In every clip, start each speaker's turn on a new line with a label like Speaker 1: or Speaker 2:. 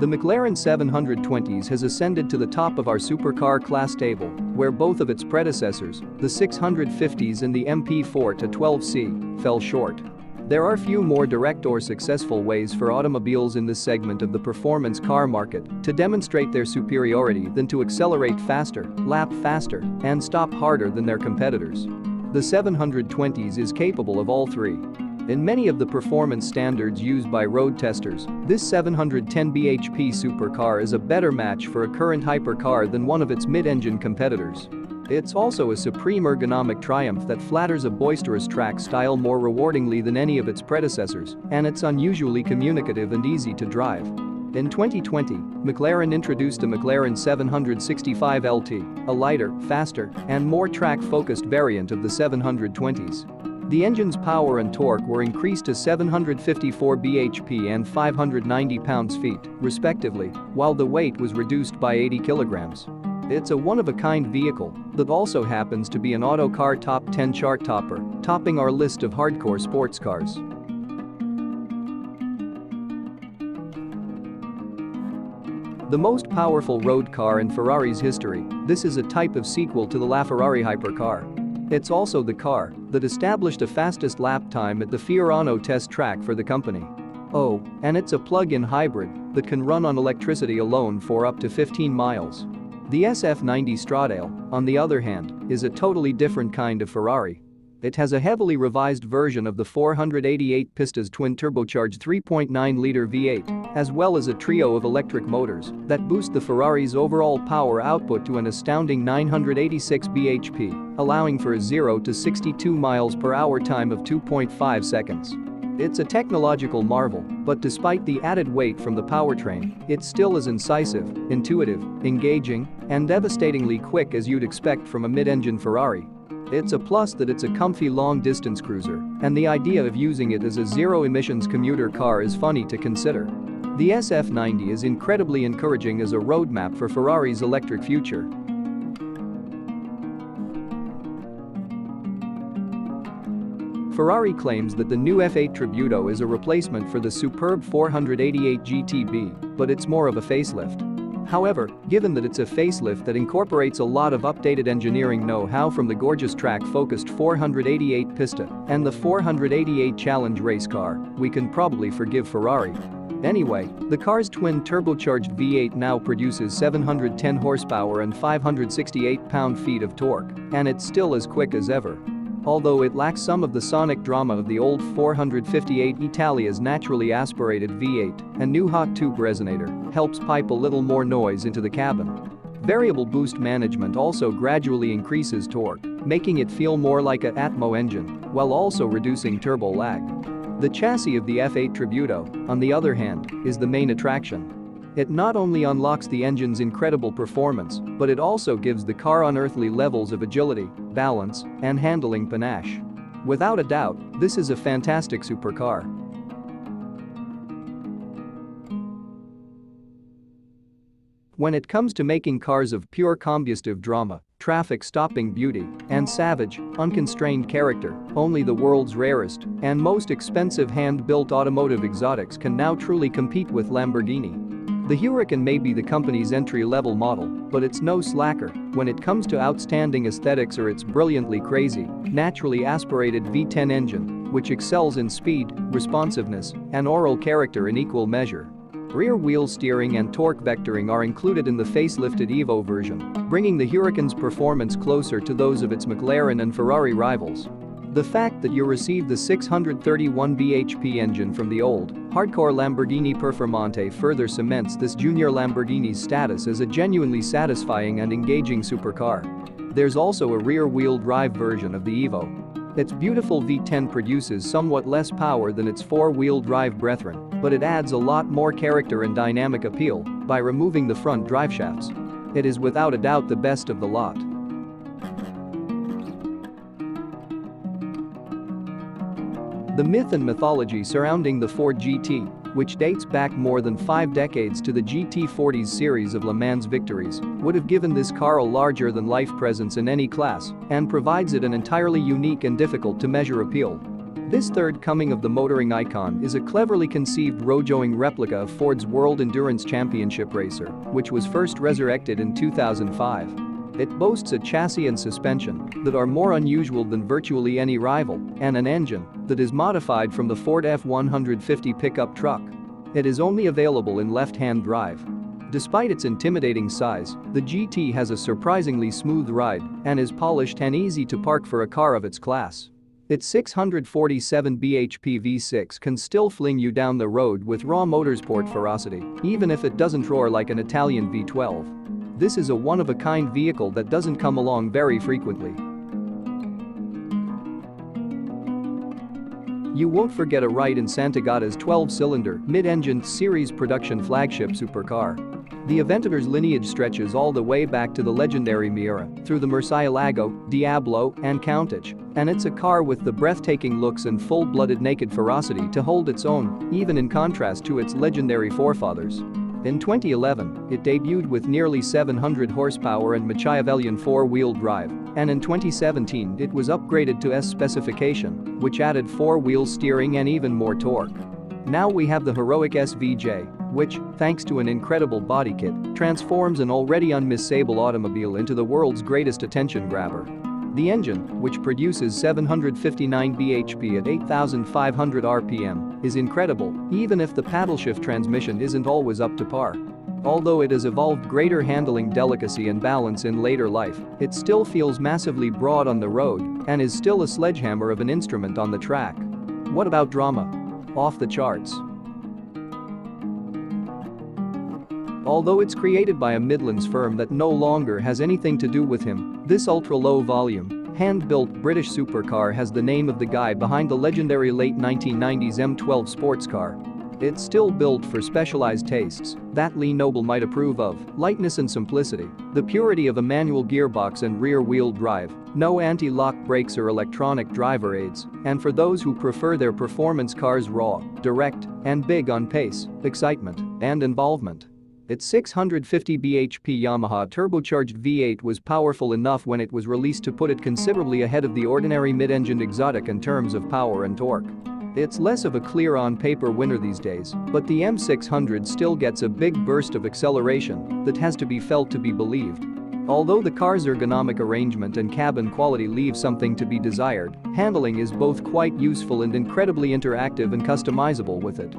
Speaker 1: The McLaren 720s has ascended to the top of our supercar class table, where both of its predecessors, the 650s and the MP4-12C, fell short. There are few more direct or successful ways for automobiles in this segment of the performance car market to demonstrate their superiority than to accelerate faster, lap faster, and stop harder than their competitors. The 720s is capable of all three. In many of the performance standards used by road testers, this 710 bhp supercar is a better match for a current hypercar than one of its mid-engine competitors. It's also a supreme ergonomic triumph that flatters a boisterous track style more rewardingly than any of its predecessors, and it's unusually communicative and easy to drive. In 2020, McLaren introduced a McLaren 765 LT, a lighter, faster, and more track-focused variant of the 720s. The engine's power and torque were increased to 754 bhp and 590 pounds-feet, respectively, while the weight was reduced by 80 kilograms. It's a one-of-a-kind vehicle that also happens to be an Autocar Top 10 chart topper, topping our list of hardcore sports cars. The most powerful road car in Ferrari's history, this is a type of sequel to the LaFerrari hypercar. It's also the car that established the fastest lap time at the Fiorano test track for the company. Oh, and it's a plug-in hybrid that can run on electricity alone for up to 15 miles. The SF90 Stradale, on the other hand, is a totally different kind of Ferrari. It has a heavily revised version of the 488 pistas twin-turbocharged 3.9-liter V8, as well as a trio of electric motors that boost the Ferrari's overall power output to an astounding 986 bhp, allowing for a 0 to 62 miles per hour time of 2.5 seconds. It's a technological marvel, but despite the added weight from the powertrain, it's still as incisive, intuitive, engaging, and devastatingly quick as you'd expect from a mid-engine Ferrari. It's a plus that it's a comfy long-distance cruiser, and the idea of using it as a zero-emissions commuter car is funny to consider. The SF90 is incredibly encouraging as a roadmap for Ferrari's electric future. Ferrari claims that the new F8 Tributo is a replacement for the superb 488 GTB, but it's more of a facelift. However, given that it's a facelift that incorporates a lot of updated engineering know-how from the gorgeous track-focused 488 Pista and the 488 Challenge race car, we can probably forgive Ferrari. Anyway, the car's twin-turbocharged V8 now produces 710 horsepower and 568 pound-feet of torque, and it's still as quick as ever. Although it lacks some of the sonic drama of the old 458 Italia's naturally aspirated V8, a new hot tube resonator helps pipe a little more noise into the cabin. Variable boost management also gradually increases torque, making it feel more like a Atmo engine, while also reducing turbo lag. The chassis of the F8 Tributo, on the other hand, is the main attraction. It not only unlocks the engine's incredible performance, but it also gives the car unearthly levels of agility, balance, and handling panache. Without a doubt, this is a fantastic supercar. When it comes to making cars of pure combustive drama, traffic-stopping beauty, and savage, unconstrained character, only the world's rarest and most expensive hand-built automotive exotics can now truly compete with Lamborghini. The Huracan may be the company's entry-level model, but it's no slacker when it comes to outstanding aesthetics or its brilliantly crazy, naturally aspirated V10 engine, which excels in speed, responsiveness, and oral character in equal measure. Rear-wheel steering and torque vectoring are included in the facelifted Evo version, bringing the Huracan's performance closer to those of its McLaren and Ferrari rivals. The fact that you receive the 631 bhp engine from the old, hardcore Lamborghini Performante further cements this junior Lamborghini's status as a genuinely satisfying and engaging supercar. There's also a rear-wheel drive version of the Evo. Its beautiful V10 produces somewhat less power than its four-wheel drive brethren, but it adds a lot more character and dynamic appeal by removing the front driveshafts. It is without a doubt the best of the lot. The myth and mythology surrounding the Ford GT, which dates back more than 5 decades to the GT40's series of Le Mans victories, would have given this car a larger-than-life presence in any class and provides it an entirely unique and difficult-to-measure appeal. This third coming of the motoring icon is a cleverly conceived rojoing replica of Ford's World Endurance Championship racer, which was first resurrected in 2005. It boasts a chassis and suspension that are more unusual than virtually any rival, and an engine that is modified from the Ford F-150 pickup truck. It is only available in left-hand drive. Despite its intimidating size, the GT has a surprisingly smooth ride and is polished and easy to park for a car of its class. Its 647 bhp V6 can still fling you down the road with raw motorsport ferocity, even if it doesn't roar like an Italian V12. This is a one-of-a-kind vehicle that doesn't come along very frequently. You won't forget a ride in Sant'Agata's 12-cylinder, mid-engined series production flagship supercar. The Aventador's lineage stretches all the way back to the legendary Miura, through the Murcielago, Diablo, and Countach, and it's a car with the breathtaking looks and full-blooded naked ferocity to hold its own, even in contrast to its legendary forefathers. In 2011, it debuted with nearly 700 horsepower and Machiavellian four-wheel drive, and in 2017 it was upgraded to S specification, which added four-wheel steering and even more torque. Now we have the heroic SVJ, which, thanks to an incredible body kit, transforms an already unmissable automobile into the world's greatest attention grabber. The engine, which produces 759 bhp at 8,500 rpm, is incredible, even if the paddle-shift transmission isn't always up to par. Although it has evolved greater handling delicacy and balance in later life, it still feels massively broad on the road and is still a sledgehammer of an instrument on the track. What about drama? Off the charts. Although it's created by a Midlands firm that no longer has anything to do with him, this ultra-low volume, hand-built British supercar has the name of the guy behind the legendary late 1990s M12 sports car. It's still built for specialized tastes that Lee Noble might approve of: lightness and simplicity, the purity of a manual gearbox and rear-wheel drive, no anti-lock brakes or electronic driver aids, and for those who prefer their performance cars raw, direct, and big on pace, excitement, and involvement. Its 650 bhp Yamaha turbocharged V8 was powerful enough when it was released to put it considerably ahead of the ordinary mid-engined exotic in terms of power and torque. It's less of a clear-on-paper winner these days, but the M600 still gets a big burst of acceleration that has to be felt to be believed. Although the car's ergonomic arrangement and cabin quality leave something to be desired, handling is both quite useful and incredibly interactive and customizable with it.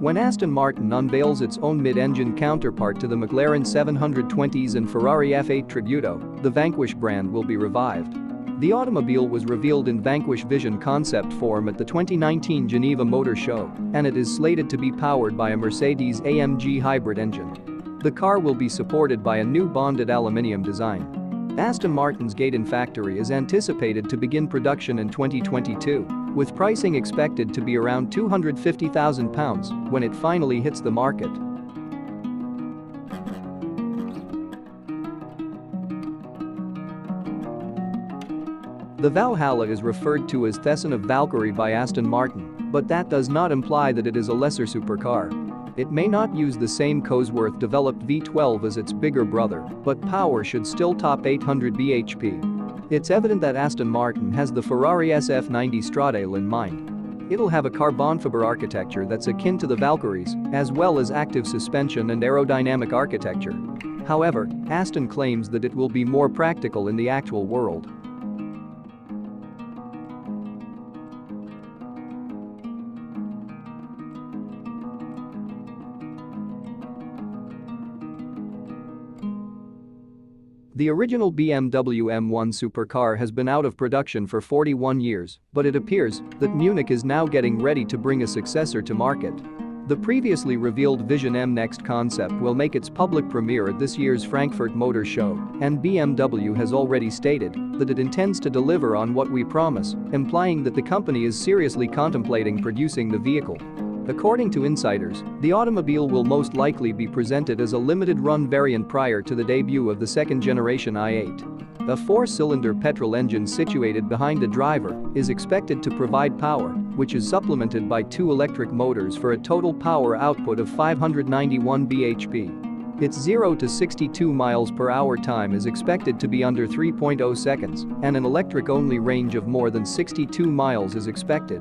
Speaker 1: When Aston Martin unveils its own mid-engine counterpart to the McLaren 720s and Ferrari F8 Tributo, the Vanquish brand will be revived. The automobile was revealed in Vanquish Vision concept form at the 2019 Geneva Motor Show, and it is slated to be powered by a Mercedes-AMG hybrid engine. The car will be supported by a new bonded aluminium design. Aston Martin's Gaydon factory is anticipated to begin production in 2022, with pricing expected to be around £250,000 when it finally hits the market. The Valhalla is referred to as Thesan of Valkyrie by Aston Martin, but that does not imply that it is a lesser supercar. It may not use the same Cosworth-developed V12 as its bigger brother, but power should still top 800 bhp. It's evident that Aston Martin has the Ferrari SF90 Stradale in mind. It'll have a carbon fiber architecture that's akin to the Valkyries, as well as active suspension and aerodynamic architecture. However, Aston claims that it will be more practical in the actual world. The original BMW M1 supercar has been out of production for 41 years, but it appears that Munich is now getting ready to bring a successor to market. The previously revealed Vision M Next concept will make its public premiere at this year's Frankfurt Motor Show, and BMW has already stated that it intends to deliver on what we promise, implying that the company is seriously contemplating producing the vehicle. According to insiders, the automobile will most likely be presented as a limited-run variant prior to the debut of the second-generation i8. A four-cylinder petrol engine situated behind the driver is expected to provide power, which is supplemented by two electric motors for a total power output of 591 bhp. Its 0 to 62 miles per hour time is expected to be under 3.0 seconds, and an electric-only range of more than 62 miles is expected.